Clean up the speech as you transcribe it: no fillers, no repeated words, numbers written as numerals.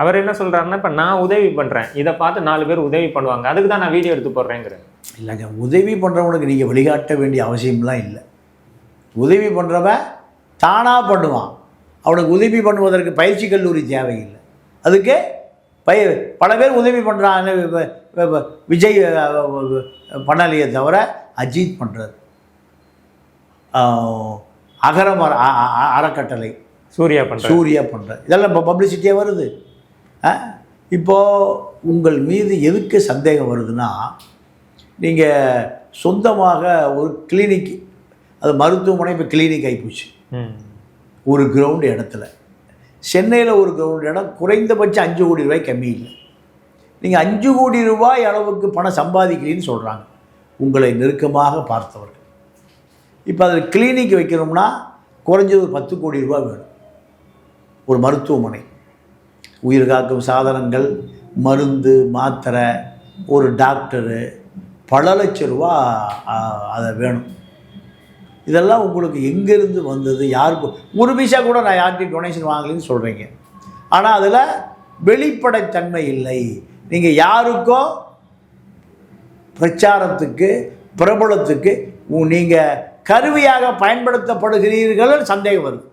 அவர் என்ன சொல்கிறாருன்னா, இப்போ நான் உதவி பண்ணுறேன், இதை பார்த்து 4 பேர் உதவி பண்ணுவாங்க, அதுக்கு தான் நான் வீடியோ எடுத்து போடுறேங்கிறேன். இல்லைங்க, உதவி பண்ணுறவனுக்கு நீங்கள் வழிகாட்ட வேண்டிய அவசியம்லாம் இல்லை. உதவி பண்ணுறவன் தானாக பண்ணுவான். அவனுக்கு உதவி பண்ணுவதற்கு பயிற்சி கல்லூரி தேவையில்லை. அதுக்கு பல பேர் உதவி பண்ணுறாங்க. விஜய் பண்ணலையே தவிர அஜித் பண்ணுறாரு, அறக்கட்டளை சூர்யா பண்ணுறாரு. இதெல்லாம் இப்போ பப்ளிசிட்டியாக வருது. இப்போது உங்கள் மீது எதுக்கு சந்தேகம் வருதுன்னா, நீங்கள் சொந்தமாக ஒரு கிளினிக், அது மருத்துவமனை இப்போ கிளினிக் ஆகிப்போச்சு. ஒரு கிரவுண்டு இடத்துல, சென்னையில் ஒரு கிரவுண்டு இடம் குறைந்தபட்சம் 5 கோடி ரூபாய் கம்மி இல்லை. நீங்கள் 5 கோடி ரூபாய் அளவுக்கு பணம் சம்பாதிக்கிறீன்னு சொல்கிறாங்க உங்களை நெருக்கமாக பார்த்தவர்கள். இப்போ அதில் கிளினிக் வைக்கணும்னா குறைஞ்சது ஒரு 10 கோடி ரூபாய் வேணும். ஒரு மருத்துவமனை, உயிர் காக்கும் சாதனங்கள், மருந்து, மாத்திரை, ஒரு டாக்டரு, பல லட்சம் ரூபா அதை வேணும். இதெல்லாம் உங்களுக்கு எங்கேருந்து வந்தது? யாருக்கும் ஒரு பைசா கூட நான் யார்கிட்டையும் டொனேஷன் வாங்கலைன்னு சொல்கிறீங்க. ஆனால் அதில் வெளிப்படைத்தன்மை இல்லை. நீங்கள் யாருக்கோ பிரச்சாரத்துக்கு, பிரபலத்துக்கு நீங்கள் கருவியாக பயன்படுத்தப்படுகிறீர்கள் சந்தேகம் வருது.